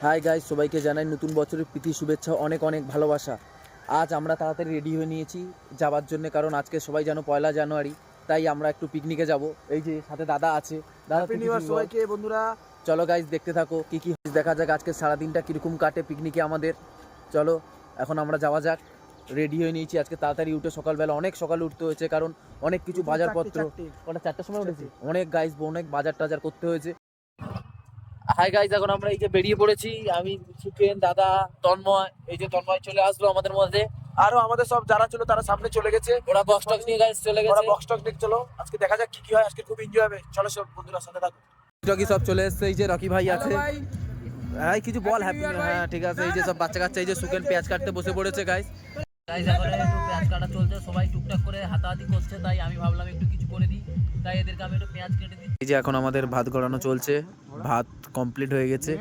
Hi guys, সবাইকে জানাই নতুন বছরের প্রীতি শুভেচ্ছা, অনেক অনেক ভালোবাসা। আজ আমরা তাড়াতাড়ি রেডি হয়ে নিয়েছি যাওয়ার জন্য, কারণ আজকে সবাই জানো 1 জানুয়ারি, তাই আমরা একটু পিকনিকে যাব। এই যে সাথে দাদা আছে, দাদা সবাইকে বন্ধুরা। চলো গাইস দেখতে থাকো কি কি দেখা যাক আজকে সারাদিনটা কীরকম কাটে পিকনিকে আমাদের। চলো এখন আমরা যাওয়া যাক। রেডি হয়ে নিয়েছি, আজকে তাড়াতাড়ি উঠে সকালবেলা অনেক সকালে উঠতে হয়েছে, কারণ অনেক কিছু বাজারপত্র। ওটা 4টার সময় উঠেছি, অনেক গাইস অনেক বাজার টাজার করতে হয়েছে। হাই গাইস, এখন আমরা এই যে বেরিয়ে পড়েছি, আমি সুকেন, দাদা, তন্ময়। এই যে তন্ময় চলে আসলো আমাদের মধ্যে, আরো আমাদের সব যারা ছিল তারা সামনে চলে গেছে। ওরা বক্স টক্স নিয়ে গাইস চলে ওরা গেছে। বক্স টক নিয়ে চলো, আজকে দেখা যাক কি কি হয়। আজকে খুব এনজয় হবে, চলো সব বন্ধুরা সাথে থাকো। রকি সব চলে এসেছে, এই যে রকি ভাই আছে। হাই কিছু বল, হ্যাপি। হ্যাঁ ঠিক আছে। এই যে সব বাচ্চা কাচ্চা, এই যে সুকেন পেঁয়াজ কাটতে বসে পড়েছে গাইস। গাইস এখন একটু পেঁয়াজ কাটা চলছে, সবাই টুকটাক করে হাতাহাতি করছে, তাই আমি ভাবলাম একটু কিছু করে দিই, তাই এদেরকে আমি একটু পেঁয়াজ কেটে দিই। এই যে এখন আমাদের ভাত গড়ানো চলছে, ভাত কমপ্লিট হয়ে গেছে।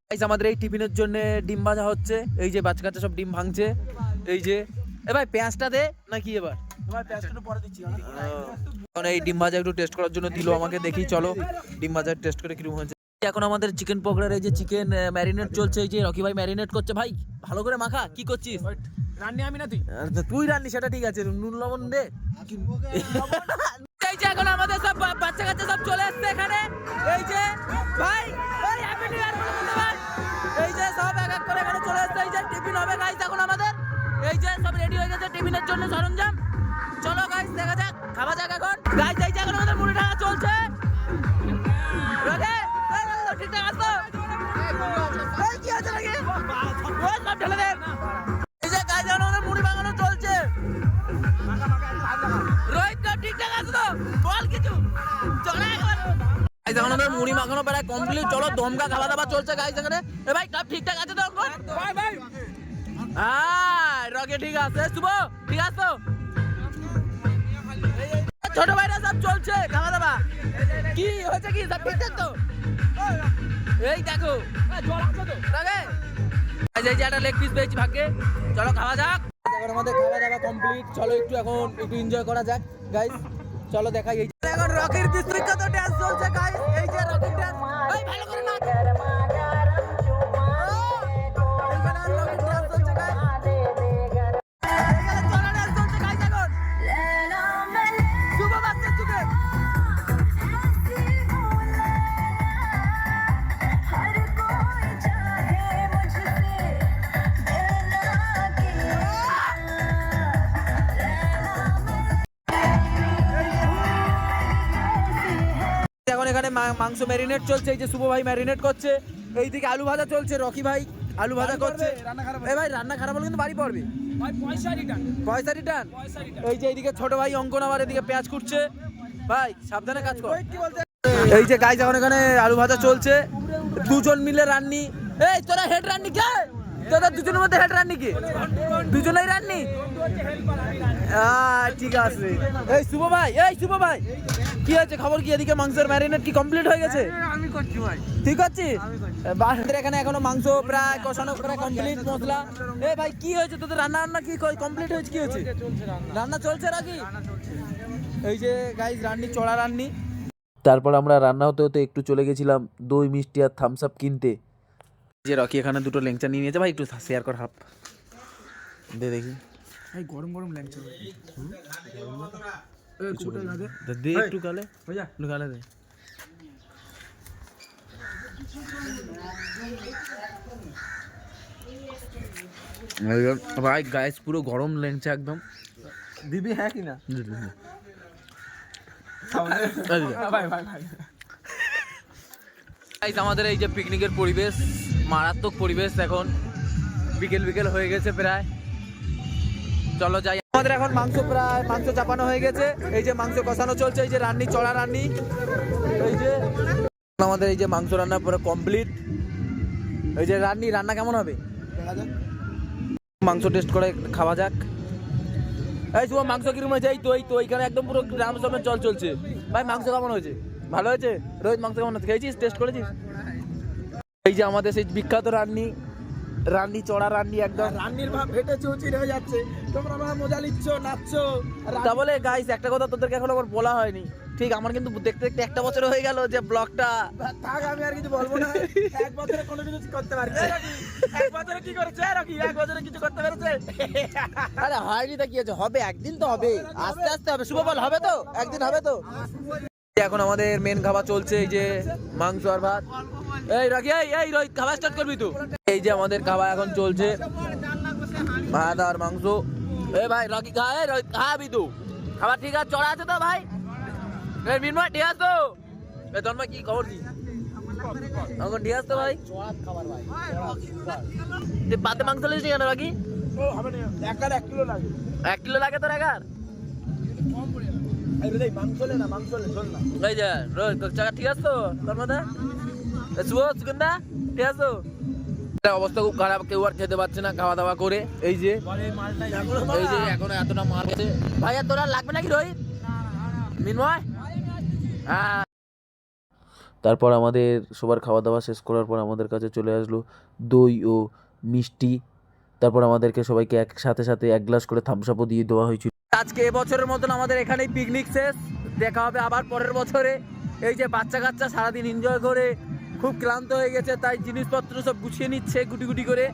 গাইস আমাদের এই টিফিনের জন্য ডিম ভাজা হচ্ছে, এই যে বাচ্চা কাচ্চা সব ডিম ভাঙছে। এই যে এ ভাই পেঁয়াজটা দে নাকি এবার ভাই পেঁয়াজটা পরে দিচ্ছি। এখন এই ডিম ভাজা একটু টেস্ট করার জন্য দিল আমাকে, দেখি চলো ডিম ভাজা টেস্ট করে কিরকম হয়েছে। এখন আমাদের চিকেন পকোড়ার এই যে চিকেন ম্যারিনেট চলছে, এই যে রকি ভাই ম্যারিনেট করছে। ভাই ভালো করে মাখা, কি করছিস? রান্নি আমি না তুই রান্নি, সেটা ঠিক আছে, নুন লবণ দে। এই যে এখন আমাদের সব বাচ্চা কাচ্চা সব চলে আসছে এখানে। এই যে ভাই এই হ্যাপি নিউ ইয়ার বলে দিতে ভাই। এই যে সব এক এক করে এখানে চলে আসছে। এই যে টিফিন হবে গাইস এখন আমাদের। এই যে সব রেডি হয়ে গেছে টিফিনের জন্য সরঞ্জাম। চলো গাইস দেখা যাক, খাওয়া যাক এখন। গাইস এই যে এখন আমাদের মুড়ি ঢাকা চলছে। ঠিকঠাক আসো। এই কি আছে নাকি? ওই সব ঢেলে দে। এই যে গাইস এখন আমাদের মুড়ি ভাঙানো চলছে। রোহিত ঠিকঠাক আছে তো? বল কিছু। চলে এখন। গাইস এখন আমাদের মুড়ি মাখানো প্রায় কমপ্লিট। চলো দমকা খাওয়া দাওয়া চলছে গাইস এখানে। এ ভাই সব ঠিকঠাক আছে তো? ভাই ভাই হ্যাঁ রকে ঠিক আছে। শুভ ঠিক আছে তো? ছোট ভাইরা সব চলছে খাওয়া দাওয়া। কি হয়েছে, কি সব ঠিকঠাক তো? এই দেখো এই যে একটা লেগ পিস পেয়েছি ভাগ্যে। চলো খাওয়া যাক। এখন আমাদের খাওয়া দাওয়া কমপ্লিট। চলো একটু এখন একটু এনজয় করা যাক গাইস। চলো দেখাই। এই এখন রকির বিস্তৃত ডান্স চলছে গাইস। এই যে রকির ডান্স, এই ভালো করে নাচ। এখন এখানে মাংস ম্যারিনেট চলছে, এই যে শুভ ভাই ম্যারিনেট করছে। এইদিকে আলু ভাজা চলছে, রকি ভাই আলু ভাজা করছে। এই ভাই রান্না খারাপ হলে কিন্তু বাড়ি পড়বে, পয়সা রিটার্ন। এই যে এইদিকে ছোট ভাই অঙ্কন আবার এদিকে পেঁয়াজ কুটছে। ভাই সাবধানে কাজ কর। এই যে গাইস এখন এখানে আলু ভাজা চলছে, দুজন মিলে রান্নি। এই তোরা হেড রান্নি কে? তোরা দুজনের মধ্যে হেড রান্নি কে? দুজনেই রান্নি। ঠিক আছে। এই শুভ ভাই, এই শুভ ভাই কি হয়েছে খবর কি? এদিকে মাংসের ম্যারিনেট কি কমপ্লিট হয়ে গেছে? আমি করছি ভাই। ঠিক আছে। বাড়িতে এখানে এখনো মাংস প্রায় কষানো প্রায় কমপ্লিট, মশলা। এ ভাই কি হয়েছে তোদের? রান্না কি কমপ্লিট হয়েছে? কি হয়েছে? রান্না চলছে নাকি? এই যে গাইস রান্নি, চড়া রান্নি। তারপর আমরা রান্না হতে হতে একটু চলে গেছিলাম দই মিষ্টি আর থামস আপ কিনতে। যে রকি এখানে দুটো ল্যাংচা নিয়ে নিয়েছে। ভাই একটু শেয়ার কর, হাফ দে দেখি। ভাই গরম গরম ল্যাংচা দে একটু গালে, একটু গালে দে। ভাই গাইস পুরো গরম ল্যাংচা একদম। দিবি হ্যাঁ কি না? আমাদের এই যে পিকনিকের পরিবেশ, মারাত্মক পরিবেশ। এখন বিকেল বিকেল হয়ে গেছে প্রায়। চলো যাই। আমাদের এখন মাংস চাপানো হয়ে গেছে। এই যে মাংস কষানো চলছে, এই যে রান্নি, চড়া রান্নি। এই যে আমাদের এই যে মাংস রান্না পুরো কমপ্লিট। এই যে রান্না কেমন হবে? মাংস টেস্ট করে খাওয়া যাক। এই শুভ মাংস কিরকম হয়েছে? এই তো এইখানে একদম পুরো গ্রাম সমেত জল চলছে। ভাই মাংস কেমন হয়েছে? ভালো হয়েছে। রোহিত মাংস কেমন হয়েছে? খেয়েছিস? টেস্ট করেছিস? এই যে আমাদের সেই বিখ্যাত রান্নি চড়া রান্নি, একদম রান্নির ভাব ফেটে চৌচির হয়ে যাচ্ছে। তোমরা মজা নিচ্ছ, নাচছো। তা বলে গাইস একটা কথা তোদেরকে এখন আবার বলা হয়নি, ঠিক আমার কিন্তু দেখতে দেখতে একটা বছর হয়ে গেল যে ব্লগটা। থাক, আমি আর কিছু বলবো না। এক বছরে কোনো কিছু করতে পারছি না। এক বছরে কি করেছে রকি? এক বছরে কিছু করতে পেরেছে? আরে হয়নি তা কি আছে, হবে একদিন তো হবে, আস্তে আস্তে হবে। শুভ বল, হবে তো একদিন, হবে তো। এখন আমাদের মেন খাবার চলছে, এই যে মাংস আর ভাত। এই রাখি, এই রোহিত খাবার স্টার্ট করবি তো। এই যে আমাদের খাবার এখন চলছে, ভাত আর মাংস। এই ভাই রকি খা, এই রোহিত খাবি তো খাবার? ঠিক আছে, চড়া আছে তো ভাই? এই মিনময় ঠিক আছে তো? এই তন্ময় কি খবর কি? এখন ঠিক আছে তো ভাই? তুই পাতে মাংস লিয়েছিস কেন রাখি? ও হবে না, একার 1 কিলো লাগে। 1 কিলো লাগে তোর একার? এই রে মাংস লে না, মাংস লে চল না। এই যে রোহিত চাকা ঠিক আছে তো তোর মধ্যে? শুভ সুগন্ধা ঠিক আছে তো? অবস্থা খুব খারাপ, কেউ আর খেতে পারছে না খাওয়া দাওয়া করে। এই যে এই যে এখন এতটা মাল গেছে ভাই। আর তোরা লাগবে নাকি রোহিত মিনময়? হ্যাঁ। তারপর আমাদের সবার খাওয়া দাওয়া শেষ করার পর আমাদের কাছে চলে আসলো দই ও মিষ্টি। তারপর আমাদেরকে সবাইকে সাথে সাথে 1 গ্লাস করে থামস আপও দিয়ে দেওয়া হয়েছিল। আজকে এবছরের মতন আমাদের এখানেই পিকনিক শেষ, দেখা হবে আবার পরের বছরে। এই যে বাচ্চা কাচ্চা সারাদিন এনজয় করে খুব ক্লান্ত হয়ে গেছে, তাই জিনিসপত্র সব গুছিয়ে নিচ্ছে গুটি গুটি করে।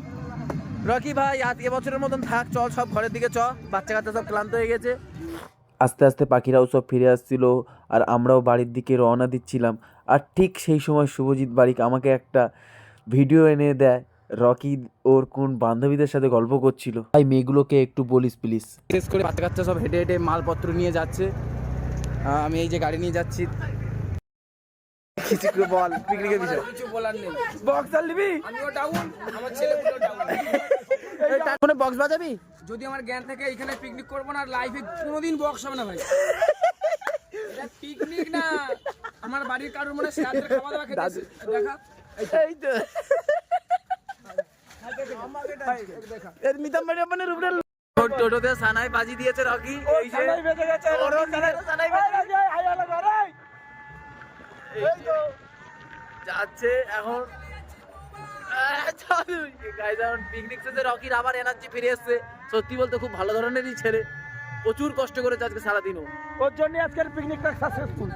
রকি ভাই আজ এবছরের মতন থাক, চল সব ঘরের দিকে চ, বাচ্চা কাচ্চা সব ক্লান্ত হয়ে গেছে। আস্তে আস্তে পাখিরাও সব ফিরে আসছিল আর আমরাও বাড়ির দিকে রওনা দিচ্ছিলাম। আর ঠিক সেই সময় শুভজিৎ বারিক আমাকে একটা ভিডিও এনে দেয়, রকি ওর কোন বান্ধবীদের সাথে গল্প করছিল। ভাই মেয়েগুলোকে একটু বলিস প্লিজ। শেষ করে বাচ্চা কাচ্চা সব হেঁটে হেঁটে মালপত্র নিয়ে যাচ্ছে। আমি এই যে গাড়ি নিয়ে যাচ্ছি। কিছু বল পিকনিকের বিষয়। কিছু বলার নেই। বক্স আর নিবি? আমিও ডাউন, আমার ছেলেগুলো ডাউন। এই তারপরে বক্স বাজাবি? যদি আমার জ্ঞান থাকে এখানে পিকনিক করবো না, লাইফে কোনোদিন বক্স হবে না ভাই। এটা পিকনিক না, আমার বাড়ির কারোর মনে রাত্রে খাওয়া দাওয়া খেতে দেখা। এই তো এর মিতাম বাড়ি মানে রুবড়ে টোটোতে সানাই বাজি দিয়েছে রকি। এই যে সানাই বেজে গেছে, সানাই বেজে গেছে। এই তো যাচ্ছে এখন। গাইস এখন পিকনিক শেষে রকির আবার এনার্জি ফিরে এসেছে। সত্যি বলতে খুব ভালো ধরনেরই ছেলে, প্রচুর কষ্ট করেছে আজকে সারাদিনও। ওর জন্য আজকের পিকনিকটা সাকসেসফুল।